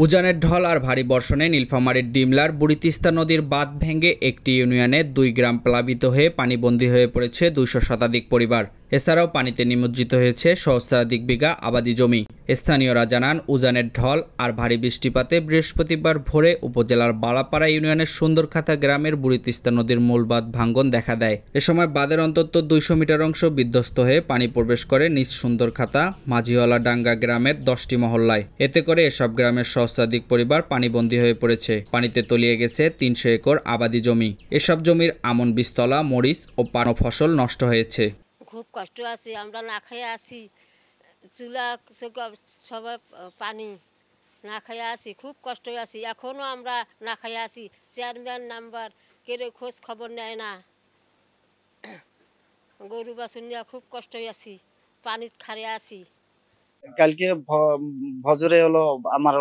উজানের ঢল আর ভারী বর্ষণে নীলফামারীর ডিমলার বুড়িতিস্তা নদীর বাঁধ ভেঙে একটি ইউনিয়নে 2 গ্রাম প্লাবিত হয়ে পানিবন্দী হয়ে পড়েছে 200 শতাধিক পরিবার। এছাড়াও পানিতে নিমজ্জিত হয়েছে সহস্রাধিক বিঘা আবাদি জমি। স্থানীয়রা জানান, উজানের ঢল আর ভারী বৃষ্টিপাতে বৃহস্পতিবার ভোরে উপজেলার বালাপাড়া ইউনিয়নের সুন্দরখাতা গ্রামের বুড়িতিস্তা নদীর মূল বাঁধ ভাঙ্গন দেখা দেয়। এ সময় বাঁধের অন্তত 200 মিটার অংশ বিধ্বস্ত হয়ে পানি প্রবেশ করে নিজ সুন্দরখাতা মাঝিওয়ালা ডাঙ্গা গ্রামের 10টি মহল্লায়। এতে করে এসব গ্রামের সহস্রাধিক পরিবার পানিবন্দী হয়ে পড়েছে। পানিতে তলিয়ে গেছে 300 একর আবাদি জমি। এসব জমির আমন বীজতলা, মরিচ ও পান ফসল নষ্ট হয়েছে। খুব কষ্ট আছে, আমরা না খেয়ে আসি, চুলা সবাই পানি না খেয়ে আসি, খুব কষ্ট আছি। এখনো আমরা না খেয়ে আসি। চেয়ারম্যান নাম্বার কেউ খোঁজ খবর নেয় না। গরু বাছুর নিয়ে খুব কষ্ট আছি, পানির খারে আছি। কালকে ভজরে আমার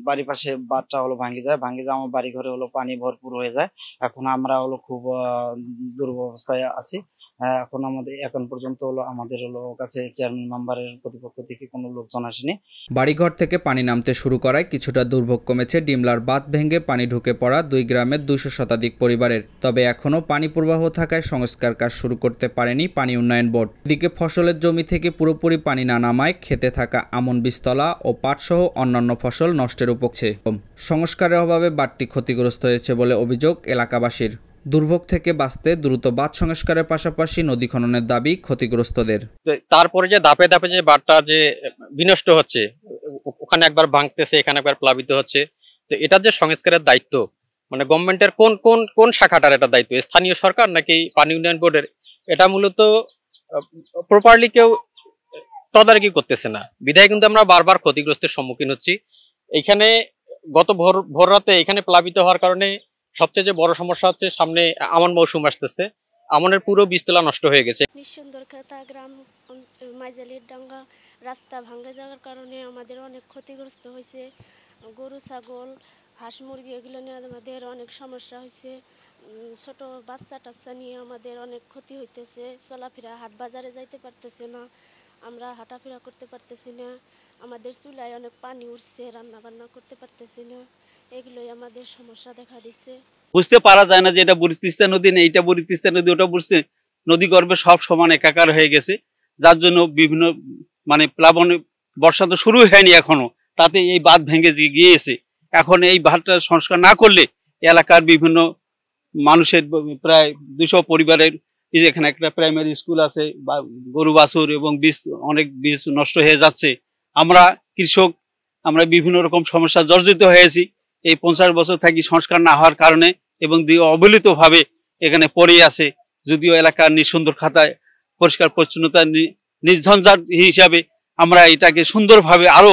বাড়ির পাশে বাঁধটা ভাঙে যায়, আমার বাড়ি ঘরে পানি ভরপুর হয়ে যায়। এখন আমরা খুব দুরবস্থায় আছি। এখন পর্যন্ত আমাদের কাছে চেয়ারম্যান মেম্বারের প্রতিপক্ষ থেকে কোনো লোকজন আসেনি। বাড়িঘর থেকে পানি নামতে শুরু করায় কিছুটা দুর্ভোগ কমেছে ডিমলার বাঁধ ভেঙে পানি ঢুকে পড়া 2 গ্রামের 200 শতাধিক পরিবারের। তবে এখনও পানি প্রবাহ থাকায় সংস্কার কাজ শুরু করতে পারেনি পানি উন্নয়ন বোর্ড। এদিকে ফসলের জমি থেকে পুরোপুরি পানি না নামায় খেতে থাকা আমন বীজতলা ও পাটসহ অন্যান্য ফসল নষ্টের উপক্রমে। সংস্কারের অভাবে বাঁধটি ক্ষতিগ্রস্ত হয়েছে বলে অভিযোগ এলাকাবাসীর। দুর্ভোগ থেকে বাঁচতে দ্রুত বাঁধ সংস্কারের পাশাপাশি নদী খননের দাবি ক্ষতিগ্রস্তদের। তারপরে যে ধাপে ধাপে যে বাঁধটা যে বিনষ্ট হচ্ছে, ওখানে একবার ভাঙতেছে, এখানে একবার প্লাবিত হচ্ছে, তো এটার যে সংস্কারের দায়িত্ব মানে গভর্নমেন্টের কোন কোন কোন শাখাটার এটা দায়িত্ব, স্থানীয় সরকার নাকি পানি উন্নয়ন বোর্ডের, এটা মূলত প্রপারলি কেউ তদারকি করতেছে না। বিধায় কিন্তু আমরা বারবার ক্ষতিগ্রস্তের সম্মুখীন হচ্ছি। এইখানে গত ভোর রাতে এখানে প্লাবিত হওয়ার কারণে সবচেয়ে যে বড় সমস্যা হচ্ছে, সামনে আমন মৌসুম আসতেছে, আমনের পুরো বীজতলা নষ্ট হয়ে গেছে। সুন্দরখাতা গ্রাম মাইজালির ডাঙ্গা রাস্তা ভাঙা যাওয়ার কারণে আমাদের অনেক ক্ষতিগ্রস্ত হয়েছে। গরু ছাগল হাঁস মুরগি এগুলো নিয়ে আমাদের অনেক সমস্যা হয়েছে। ছোট বাচ্চা টাচ্চা নিয়ে আমাদের অনেক ক্ষতি হইতেছে। চলাফেরা হাট বাজারে যাইতে পারতেছে না, আমরা হাঁটাফেরা করতে পারতেছি না। আমাদের চুলায় অনেক পানি উঠছে, রান্না বান্না করতে পারতেছি না। এগুলোই আমাদের সমস্যা দেখা দিচ্ছে। বুঝতে পারা যায় না যে এটা বুড়িতিস্তা নদী না, এইটা বুড়িতিস্তা নদী, ওটা বুঝতে নদী গর্ভে সব সমান একাকার হয়ে গেছে, যার জন্য বিভিন্ন প্লাবন বর্ষা তো শুরু হয়নি এখনো, তাতে এই বাঁধ ভেঙে গিয়েছে। এখন এই বাঁধটা সংস্কার না করলে এলাকার বিভিন্ন মানুষের প্রায় 200 পরিবারের, এখানে একটা প্রাইমারি স্কুল আছে, গরু বাছুর এবং অনেক বীজ নষ্ট হয়ে যাচ্ছে। আমরা কৃষক, আমরা বিভিন্ন রকম সমস্যা জর্জরিত হয়েছি এই 50 বছর থাকি সংস্কার না হওয়ার কারণে, এবং অবহেলিত ভাবে এখানে পড়ে আছে। যদিও এলাকার নিঃসুন্দর খাতায় পরিষ্কার পরিচ্ছন্নতা নির্ঝঞ্ঝাট হিসাবে আমরা এটাকে সুন্দরভাবে আরো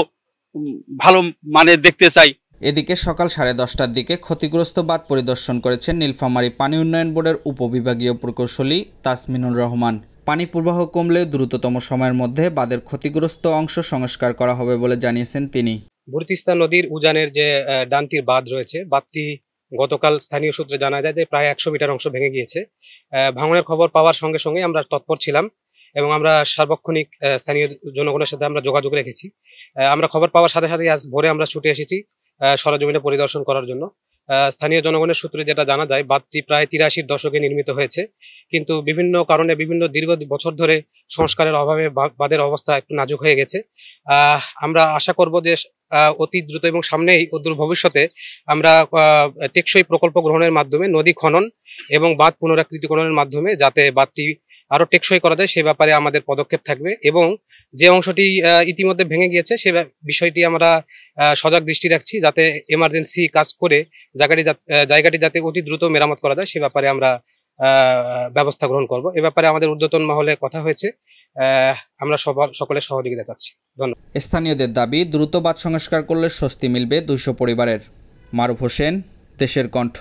ভালো মানে দেখতে চাই। এদিকে সকাল 10:30টার দিকে ক্ষতিগ্রস্ত বাঁধ পরিদর্শন করেছেন নীলফামারী পানি উন্নয়ন বোর্ডের উপবিভাগীয় প্রকৌশলী তাসমিনুর রহমান। পানি প্রবাহ কমলে দ্রুততম সময়ের মধ্যে বাঁধের ক্ষতিগ্রস্ত অংশ সংস্কার করা হবে বলে জানিয়েছেন তিনি। বুড়িতিস্তা নদীর উজানের যে ডানটির বাঁধ রয়েছে, বাঁধটি গতকাল স্থানীয় সূত্রে জানা যায় যে প্রায় 100 মিটার অংশ ভেঙে গিয়েছে। ভাঙনের খবর পাওয়ার সঙ্গে সঙ্গে আমরা তৎপর ছিলাম এবং আমরা সার্বক্ষণিক স্থানীয় জনগণের সাথে আমরা যোগাযোগ রেখেছি। আমরা খবর পাওয়ার সাথে সাথে আজ ভোরে আমরা ছুটে এসেছি সরেজমিনে পরিদর্শন করার জন্য। স্থানীয় জনগণের সূত্রে যেটা জানা যায়, বাঁধটি প্রায় 83-র দশকে নির্মিত হয়েছে, কিন্তু বিভিন্ন কারণে বিভিন্ন দীর্ঘ বছর ধরে সংস্কারের অভাবে বাঁধের অবস্থা একটু নাজুক হয়ে গেছে। আমরা আশা করব যে অতি দ্রুত এবং সামনেই অদূর ভবিষ্যতে আমরা টেকসই প্রকল্প গ্রহণের মাধ্যমে নদী খনন এবং বাঁধ পুনরাকৃতিকরণের মাধ্যমে যাতে বাঁধটি আরো টেকসই করা যায় সে ব্যাপারে আমাদের পদক্ষেপ থাকবে, এবং যে অংশটি ইতিমধ্যে ভেঙে গিয়েছে সে বিষয়টি আমরা সজাগ দৃষ্টি রাখছি, যাতে এমার্জেন্সি কাজ করে জায়গাটি যাতে অতি দ্রুত মেরামত করা যায় সে ব্যাপারে আমরা ব্যবস্থা গ্রহণ করব। এ ব্যাপারে আমাদের ঊর্ধ্বতন মহলে কথা হয়েছে, আমরা সকলের সহযোগিতা চাচ্ছি। ধন্যবাদ। স্থানীয়দের দাবি, দ্রুত বাঁধ সংস্কার করলে স্বস্তি মিলবে 200 পরিবারের। মারুফ হোসেন, দেশের কণ্ঠ।